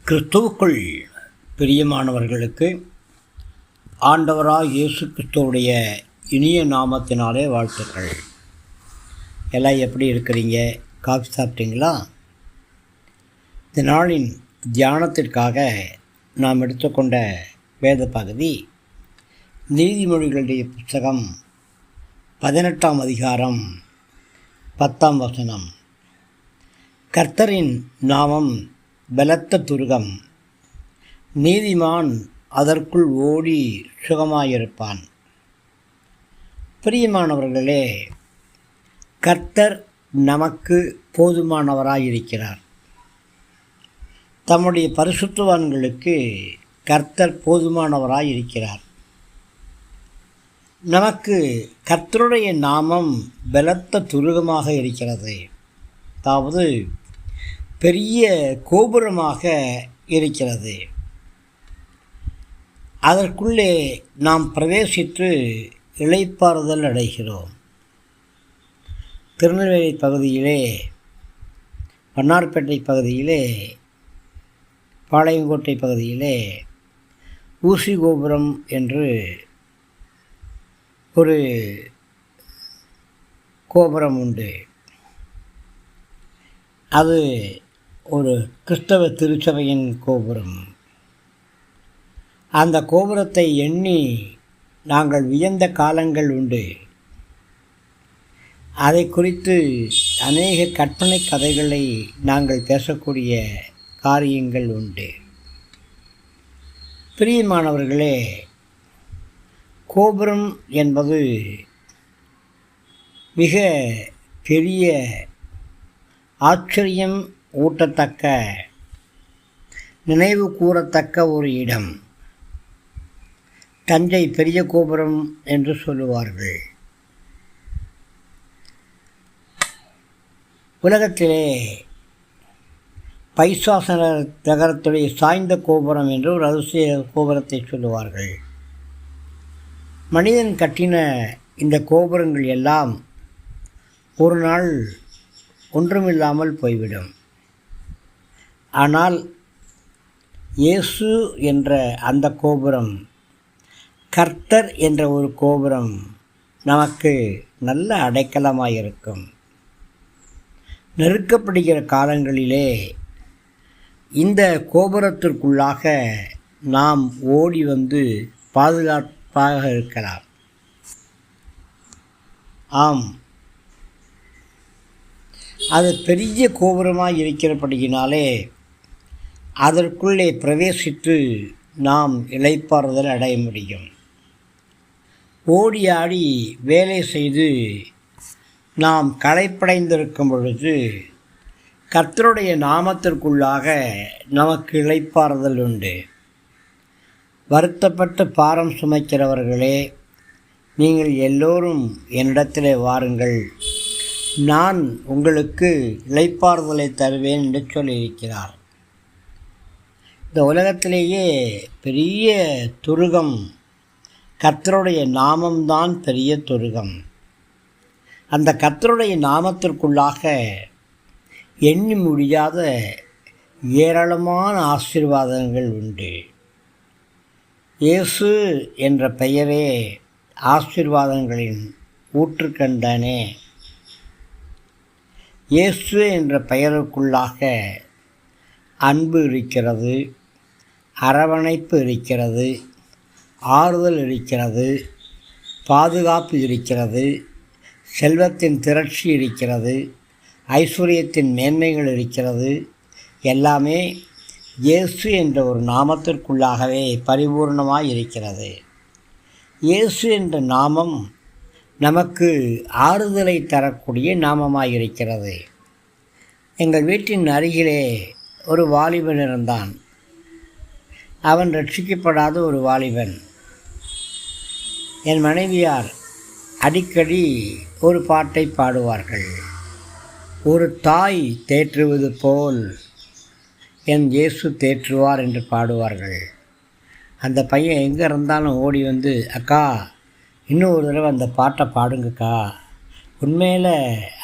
கிறிஸ்துவுக்குள் பிரியமானவர்களுக்கு ஆண்டவராக இயேசு கிறிஸ்துவுடைய இனிய நாமத்தினாலே வாழ்த்துக்கள். எல்லாம் எப்படி இருக்கிறீங்க? காஃபி சாப்பிட்டீங்களா? இந்த நாளின் தியானத்திற்காக நாம் எடுத்துக்கொண்ட வேத பகுதி நீதிமொழிகளுடைய புத்தகம் 18ஆம் அதிகாரம் 10ஆம் வசனம். கர்த்தரின் நாமம் பலத்த துருகம், நீதிமான் அதற்குள் ஓடி சுகமாயிருப்பான். பிரியமானவர்களே, கர்த்தர் நமக்கு போதுமானவராயிருக்கிறார். தம்முடைய பரிசுத்தவான்களுக்கு கர்த்தர் போதுமானவராயிருக்கிறார். நமக்கு கர்த்தருடைய நாமம் பலத்த துருகமாக இருக்கிறது. அதாவது பெரிய கோபுரமாக இருக்கிறது. அதற்குள்ளே நாம் பிரவேசித்து இளைப்பாறுதல் அடைகிறோம். திருநெல்வேலி பகுதியிலே, வண்ணார்பேட்டை பகுதியிலே, பாளையங்கோட்டை பகுதியிலே ஊசி கோபுரம் என்று ஒரு கோபுரம் உண்டு. அது ஒரு கிறிஸ்தவ திருச்சபையின் கோபுரம். அந்த கோபுரத்தை எண்ணி நாங்கள் வியந்த காலங்கள் உண்டு. அதை குறித்து அநேக கற்பனை கதைகளை நாங்கள் பேசக்கூடிய காரியங்கள் உண்டு. பிரியமானவர்களே, கோபுரம் என்பது மிக பெரிய ஆச்சரியம் ஊட்டத்தக்க, நினைவு கூறத்தக்க ஒரு இடம். தஞ்சை பெரிய கோபுரம் என்று சொல்லுவார்கள். உலகத்திலே பைசாச நகரத்துடைய சாய்ந்த கோபுரம் என்று ஒரு அதிசய கோபுரத்தை சொல்லுவார்கள். மனிதன் கட்டின இந்த கோபுரங்கள் எல்லாம் ஒரு நாள் ஒன்றுமில்லாமல் போய்விடும். ஆனால் இயேசு என்ற அந்த கோபுரம், கர்த்தர் என்ற ஒரு கோபுரம் நமக்கு நல்ல அடைக்கலமாயிருக்கும். நெருக்கப்படுகிற காலங்களிலே இந்த கோபுரத்திற்குள்ளாக நாம் ஓடி வந்து பாதுகாப்பாக இருக்கலாம். ஆம், அது பெரிய கோபுரமாக இருக்கிறபடியினாலே அதற்குள்ளே பிரவேசித்து நாம் இளைப்பாறுதல் அடைய முடியும். ஓடி ஆடி வேலை செய்து நாம் களைப்படைந்திருக்கும் பொழுது கர்த்தருடைய நாமத்திற்குள்ளாக நமக்கு இளைப்பாறுதல் உண்டு. வருத்தப்பட்டு பாரம் சுமைக்கிறவர்களே, நீங்கள் எல்லோரும் என்னிடத்திலே வாருங்கள், நான் உங்களுக்கு இளைப்பாறுதலை தருவேன் என்று சொல்லியிருக்கிறார். இந்த உலகத்திலேயே பெரிய துருகம் கர்த்தருடைய நாமம்தான் பெரிய துருகம். அந்த கர்த்தருடைய நாமத்திற்குள்ளாக எண்ணி முடியாத ஏராளமான ஆசீர்வாதங்கள் உண்டு. இயேசு என்ற பெயரே ஆசீர்வாதங்களின் ஊற்றுக்கண்டானே. இயேசு என்ற பெயருக்குள்ளாக அன்பு இருக்கிறது, அரவணைப்பு இருக்கிறது, ஆறுதல் இருக்கிறது, பாதுகாப்பு இருக்கிறது, செல்வத்தின் திரட்சி இருக்கிறது, ஐஸ்வர்யத்தின் மேன்மைகள் இருக்கிறது. எல்லாமே இயேசு என்ற ஒரு நாமத்திற்குள்ளாகவே பரிபூர்ணமாக இருக்கிறது. இயேசு என்ற நாமம் நமக்கு ஆறுதலை தரக்கூடிய நாமமாயிருக்கிறது. எங்கள் வீட்டின் அருகிலே ஒரு வாலிபன் இருந்தான். அவன் ரட்சிக்கப்படாத ஒரு வாலிபன். என் மனைவியார் அடிக்கடி ஒரு பாட்டை பாடுவார்கள். ஒரு தாய் தேற்றுவது போல் என் இயேசு தேற்றுவார் என்று பாடுவார்கள். அந்த பையன் எங்கே இருந்தாலும் ஓடி வந்து, அக்கா இன்னும் ஒரு தடவை அந்த பாட்டை பாடுங்கக்கா, உண்மையில்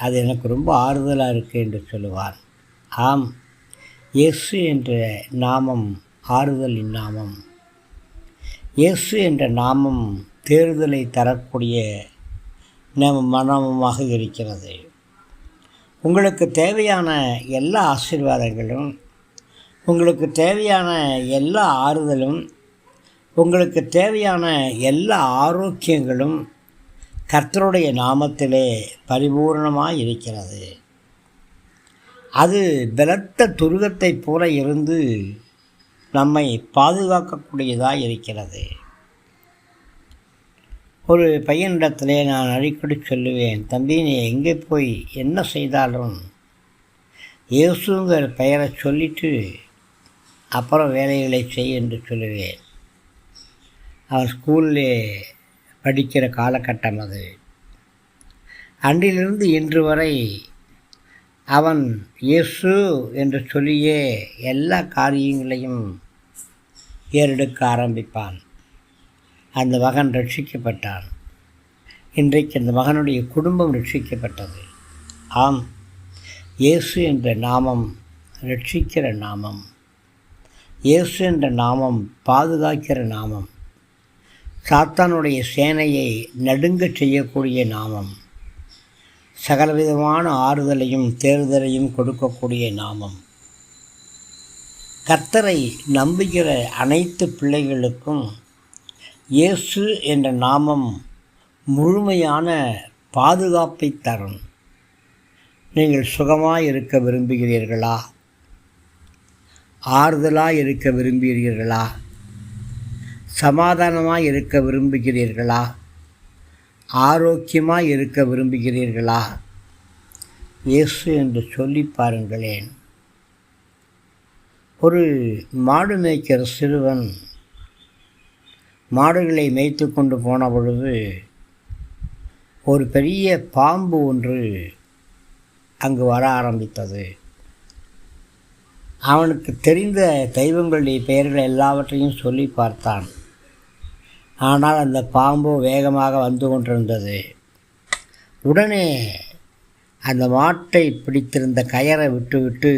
அது எனக்கு ரொம்ப ஆறுதலாக இருக்குது என்று சொல்லுவார். ஆம், இயேசு என்ற நாமம் ஆறுதலின் நாமம். இயேசு என்ற நாமம் தேறுதலை தரக்கூடிய நாமமாக இருக்கிறது. உங்களுக்கு தேவையான எல்லா ஆசீர்வாதங்களும், உங்களுக்கு தேவையான எல்லா ஆறுதலும், உங்களுக்கு தேவையான எல்லா ஆரோக்கியங்களும் கர்த்தருடைய நாமத்திலே பரிபூர்ணமாக இருக்கிறது. அது பலத்த துருகத்தைப் போல இருந்து நம்மை பாதுகாக்கக்கூடியதாக இருக்கிறது. ஒரு பையனிடத்திலே நான் அடிக்கடி சொல்லுவேன், தம்பி நீ எங்கே போய் என்ன செய்தாலும் இயேசுங்கிற பெயரை சொல்லிட்டு அப்புறம் வேலைகளை செய் என்று சொல்லுவேன். அவன் ஸ்கூல்லே படிக்கிற காலகட்டம் அது. அன்றிலிருந்து இன்று வரை அவன் இயேசு என்று சொல்லியே எல்லா காரியங்களையும் ஏறெடுக்க ஆரம்பிப்பான். அந்த மகன் ரட்சிக்கப்பட்டான். இன்றைக்கு அந்த மகனுடைய குடும்பம் ரட்சிக்கப்பட்டது. ஆம், இயேசு என்ற நாமம் ரட்சிக்கிற நாமம். இயேசு என்ற நாமம் பாதுகாக்கிற நாமம். சாத்தானுடைய சேனையை நடுங்கச் செய்யக்கூடிய நாமம். சகலவிதமான ஆறுதலையும் தேறுதலையும் கொடுக்கக்கூடிய நாமம். கர்த்தரை நம்புகிற அனைத்து பிள்ளைகளுக்கும் இயேசு என்ற நாமம் முழுமையான பாதுகாப்பை தரும். நீங்கள் சுகமாக இருக்க விரும்புகிறீர்களா? ஆறுதலாக இருக்க விரும்புகிறீர்களா? சமாதானமாக இருக்க விரும்புகிறீர்களா? ஆரோக்கியமாக இருக்க விரும்புகிறீர்களா? இயேசு என்று சொல்லி பாருங்களேன். ஒரு மாடு மேய்க்கிற சிறுவன் மாடுகளை மேய்த்து கொண்டு போன பொழுது ஒரு பெரிய பாம்பு ஒன்று அங்கு வர ஆரம்பித்தது. அவனுக்கு தெரிந்த தெய்வங்களுடைய பெயர்கள் எல்லாவற்றையும் சொல்லி பார்த்தான். ஆனால் அந்த பாம்பு வேகமாக வந்து கொண்டிருந்தது. உடனே அந்த மாட்டை பிடித்திருந்த கயரை விட்டுவிட்டு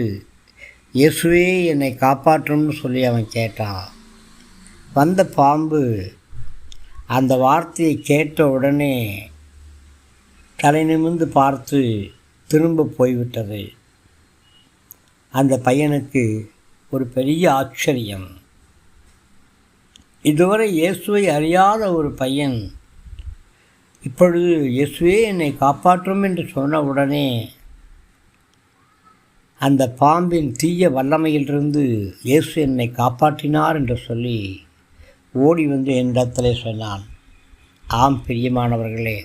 இயேசுவே என்னை காப்பாற்றும்னு சொல்லி அவன் கேட்டான். வந்த பாம்பு அந்த வார்த்தையை கேட்ட உடனே தலை நிமிர்ந்து பார்த்து திரும்ப போய்விட்டது. அந்த பையனுக்கு ஒரு பெரிய ஆச்சரியம். இதுவரை இயேசுவை அறியாத ஒரு பையன் இப்பொழுது இயேசுவே என்னை காப்பாற்றும் என்று சொன்ன உடனே அந்த பாம்பின் தீய வல்லமையிலிருந்து இயேசு என்னை காப்பாற்றினார் என்று சொல்லி ஓடி வந்து என்னிடத்திலே சொன்னான். ஆம் பிரியமானவர்களே,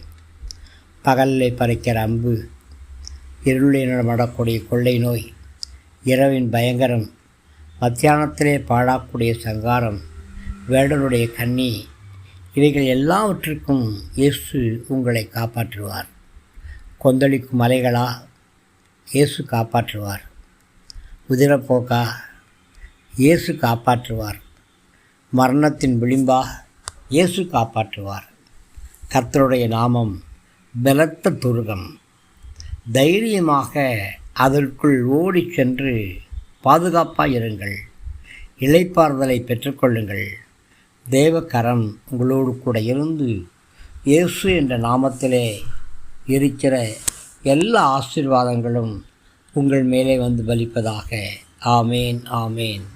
பகலில் பறிக்கிற அம்பு, இருளிலே நடக்கூடிய கொள்ளை நோய், இரவின் பயங்கரம், மத்தியானத்திலே பாழாக்கூடிய சங்காரம், வேடனுடைய கண்ணி, இவைகள் எல்லாவற்றிற்கும் இயேசு உங்களை காப்பாற்றுவார். கொந்தளிக்கும் மலைகளா, இயேசு காப்பாற்றுவார். குதிரைப்போக்கா, இயேசு காப்பாற்றுவார். மரணத்தின் விளிம்பா, இயேசு காப்பாற்றுவார். கர்த்தருடைய நாமம் பலத்த துருகம். தைரியமாக அதற்குள் ஓடி சென்று பாதுகாப்பாக இருங்கள். இளைப்பாறுதலை பெற்றுக்கொள்ளுங்கள். தேவக்கரம் உங்களோடு கூட இருந்து இயேசு என்ற நாமத்திலே இருக்கிற எல்லா ஆசீர்வாதங்களும் உங்கள் மேலே வந்து பலிப்பதாக. ஆமேன், ஆமேன்.